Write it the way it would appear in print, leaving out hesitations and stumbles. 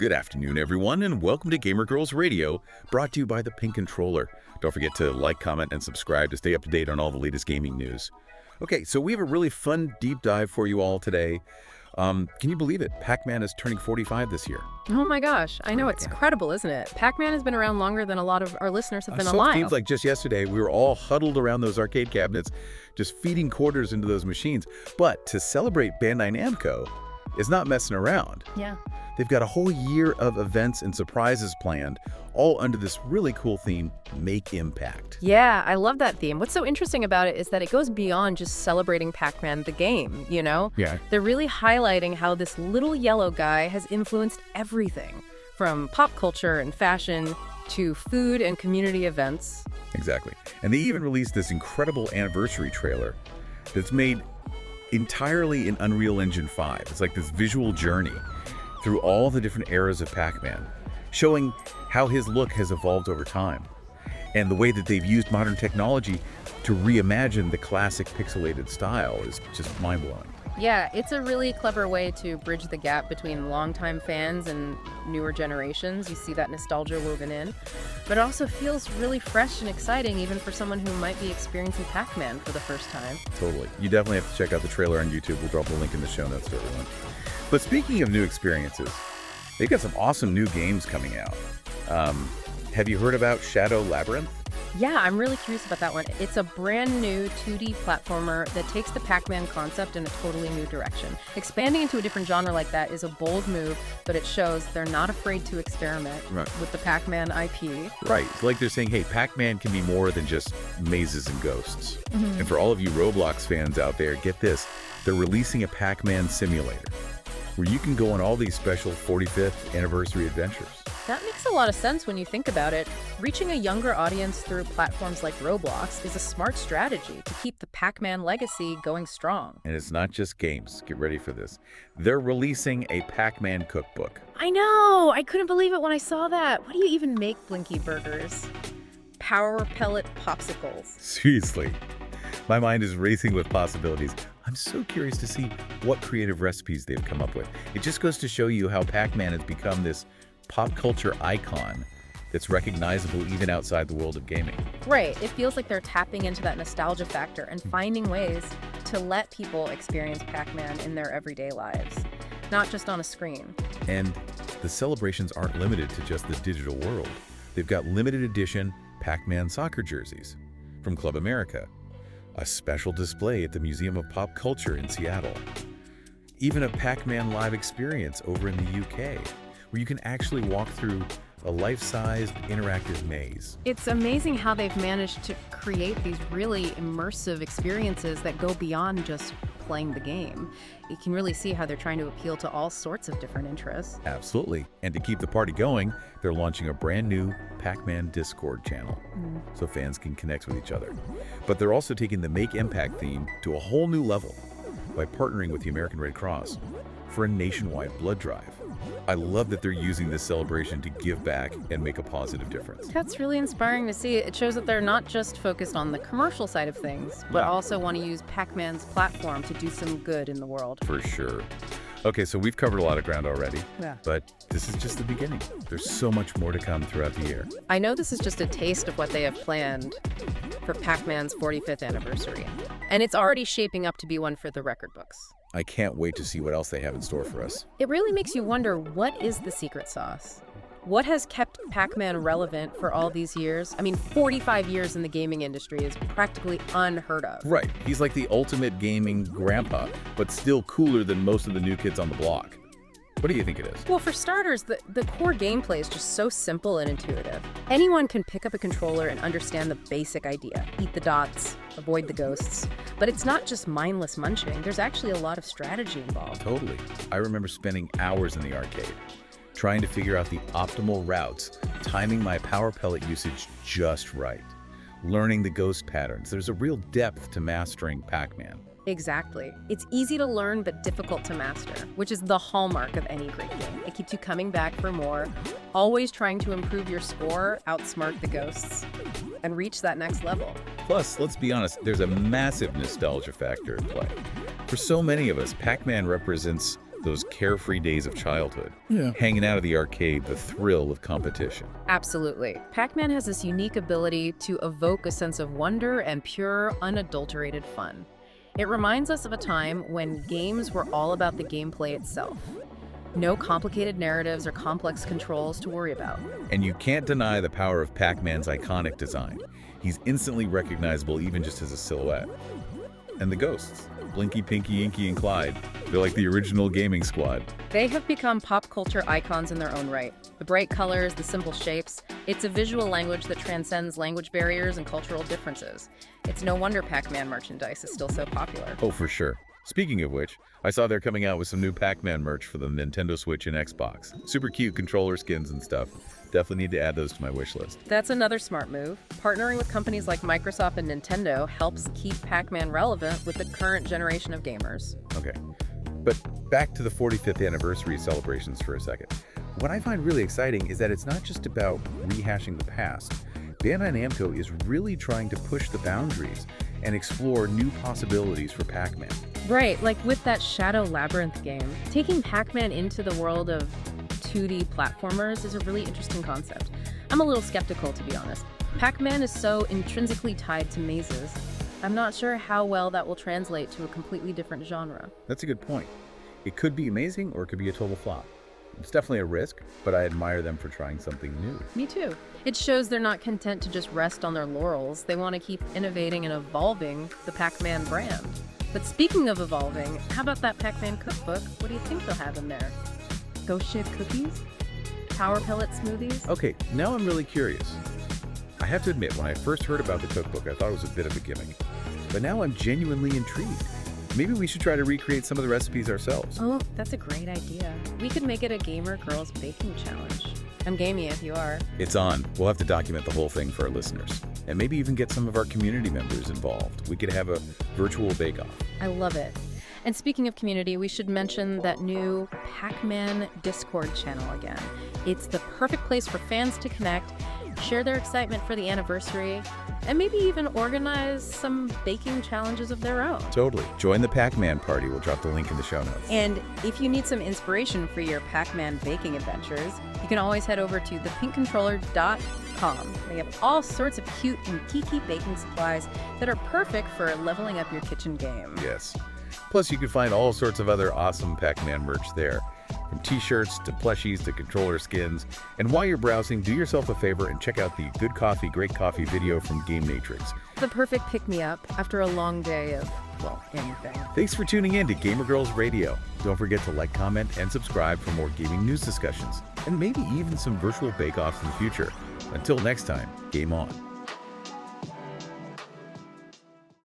Good afternoon, everyone, and welcome to Gamer Girls Radio, brought to you by the Pink Controller. Don't forget to like, comment, and subscribe to stay up to date on all the latest gaming news. Okay, so we have a really fun deep dive for you all today. Can you believe it? Pac-Man is turning 45 this year. Oh my gosh, I know, it's incredible, isn't it? Pac-Man has been around longer than a lot of our listeners have been alive. It seems like just yesterday we were all huddled around those arcade cabinets, just feeding quarters into those machines. But to celebrate Bandai Namco is not messing around. Yeah. They've got a whole year of events and surprises planned, all under this really cool theme, Make Impact. Yeah, I love that theme. What's so interesting about it is that it goes beyond just celebrating Pac-Man the game, you know? Yeah. They're really highlighting how this little yellow guy has influenced everything, from pop culture and fashion to food and community events. Exactly. And they even released this incredible anniversary trailer that's made entirely in Unreal Engine 5. It's like this visual journey through all the different eras of Pac-Man, showing how his look has evolved over time, and the way that they've used modern technology to reimagine the classic pixelated style is just mind-blowing. Yeah, it's a really clever way to bridge the gap between longtime fans and newer generations. You see that nostalgia woven in. But it also feels really fresh and exciting, even for someone who might be experiencing Pac-Man for the first time. Totally. You definitely have to check out the trailer on YouTube. We'll drop a link in the show notes for everyone. But speaking of new experiences, they've got some awesome new games coming out. Have you heard about Shadow Labyrinth? Yeah, I'm really curious about that one. It's a brand new 2D platformer that takes the Pac-Man concept in a totally new direction. Expanding into a different genre like that is a bold move, but it shows they're not afraid to experiment with the Pac-Man IP. Right. It's like they're saying, hey, Pac-Man can be more than just mazes and ghosts. And for all of you Roblox fans out there, get this. They're releasing a Pac-Man simulator where you can go on all these special 45th anniversary adventures. That makes a lot of sense when you think about it. Reaching a younger audience through platforms like Roblox is a smart strategy to keep the Pac-Man legacy going strong. And it's not just games. Get ready for this. They're releasing a Pac-Man cookbook. I know! I couldn't believe it when I saw that. What do you even make Blinky burgers? Power pellet popsicles. Seriously. My mind is racing with possibilities. I'm so curious to see what creative recipes they've come up with. It just goes to show you how Pac-Man has become this pop culture icon that's recognizable even outside the world of gaming. Right. It feels like they're tapping into that nostalgia factor and finding ways to let people experience Pac-Man in their everyday lives, not just on a screen. And the celebrations aren't limited to just the digital world. They've got limited edition Pac-Man soccer jerseys from Club America, a special display at the Museum of Pop Culture in Seattle, even a Pac-Man live experience over in the UK, where you can actually walk through a life-sized interactive maze. It's amazing how they've managed to create these really immersive experiences that go beyond just playing the game. You can really see how they're trying to appeal to all sorts of different interests. Absolutely. And to keep the party going, they're launching a brand new Pac-Man Discord channel so fans can connect with each other. But they're also taking the Make Impact theme to a whole new level by partnering with the American Red Cross for a nationwide blood drive. I love that they're using this celebration to give back and make a positive difference. That's really inspiring to see. It shows that they're not just focused on the commercial side of things, but also want to use Pac-Man's platform to do some good in the world. For sure. Okay, so we've covered a lot of ground already, Yeah. but this is just the beginning. There's so much more to come throughout the year. I know this is just a taste of what they have planned for Pac-Man's 45th anniversary, and it's already shaping up to be one for the record books. I can't wait to see what else they have in store for us. It really makes you wonder, what is the secret sauce? What has kept Pac-Man relevant for all these years? I mean, 45 years in the gaming industry is practically unheard of. Right. He's like the ultimate gaming grandpa, but still cooler than most of the new kids on the block. What do you think it is? Well, for starters, the core gameplay is just so simple and intuitive. Anyone can pick up a controller and understand the basic idea. Eat the dots, avoid the ghosts. But it's not just mindless munching. There's actually a lot of strategy involved. Totally. I remember spending hours in the arcade, trying to figure out the optimal routes, timing my power pellet usage just right, learning the ghost patterns. There's a real depth to mastering Pac-Man. Exactly. It's easy to learn but difficult to master, which is the hallmark of any great game. It keeps you coming back for more, always trying to improve your score, outsmart the ghosts, and reach that next level. Plus, let's be honest, there's a massive nostalgia factor at play. For so many of us, Pac-Man represents those carefree days of childhood. Yeah. Hanging out at the arcade, the thrill of competition. Absolutely. Pac-Man has this unique ability to evoke a sense of wonder and pure, unadulterated fun. It reminds us of a time when games were all about the gameplay itself. No complicated narratives or complex controls to worry about. And you can't deny the power of Pac-Man's iconic design. He's instantly recognizable even just as a silhouette. And the ghosts, Blinky, Pinky, Inky, and Clyde, they're like the original gaming squad. They have become pop culture icons in their own right. The bright colors, the simple shapes, it's a visual language that transcends language barriers and cultural differences. It's no wonder Pac-Man merchandise is still so popular. Oh, for sure. Speaking of which, I saw they're coming out with some new Pac-Man merch for the Nintendo Switch and Xbox. Super cute controller skins and stuff. Definitely need to add those to my wish list. That's another smart move. Partnering with companies like Microsoft and Nintendo helps keep Pac-Man relevant with the current generation of gamers. Okay, but back to the 45th anniversary celebrations for a second. What I find really exciting is that it's not just about rehashing the past. Bandai Namco is really trying to push the boundaries and explore new possibilities for Pac-Man. Right, like with that Shadow Labyrinth game. Taking Pac-Man into the world of 2D platformers is a really interesting concept. I'm a little skeptical, to be honest. Pac-Man is so intrinsically tied to mazes. I'm not sure how well that will translate to a completely different genre. That's a good point. It could be amazing or it could be a total flop. It's definitely a risk, but I admire them for trying something new. Me too. It shows they're not content to just rest on their laurels. They want to keep innovating and evolving the Pac-Man brand. But speaking of evolving, how about that Pac-Man cookbook? What do you think they'll have in there? Ghost-shaped cookies? Power pellet smoothies? Okay, now I'm really curious. I have to admit, when I first heard about the cookbook, I thought it was a bit of a gimmick. But now I'm genuinely intrigued. Maybe we should try to recreate some of the recipes ourselves. Oh, that's a great idea. We could make it a Gamer Girls Baking Challenge. I'm gamey if you are. It's on. We'll have to document the whole thing for our listeners. And maybe even get some of our community members involved. We could have a virtual bake-off. I love it. And speaking of community, we should mention that new Pac-Man Discord channel again. It's the perfect place for fans to connect, share their excitement for the anniversary, and maybe even organize some baking challenges of their own. Totally. Join the Pac-Man party. We'll drop the link in the show notes. And if you need some inspiration for your Pac-Man baking adventures, you can always head over to thepinkcontroller.com. They have all sorts of cute and geeky baking supplies that are perfect for leveling up your kitchen game. Yes. Plus, you can find all sorts of other awesome Pac-Man merch there. From t-shirts to plushies to controller skins. And while you're browsing, do yourself a favor and check out the Good Coffee, Great Coffee video from Game Matrix. The perfect pick-me-up after a long day of, well, anything. Thanks for tuning in to Gamer Girls Radio. Don't forget to like, comment, and subscribe for more gaming news discussions. And maybe even some virtual bake-offs in the future. Until next time, game on.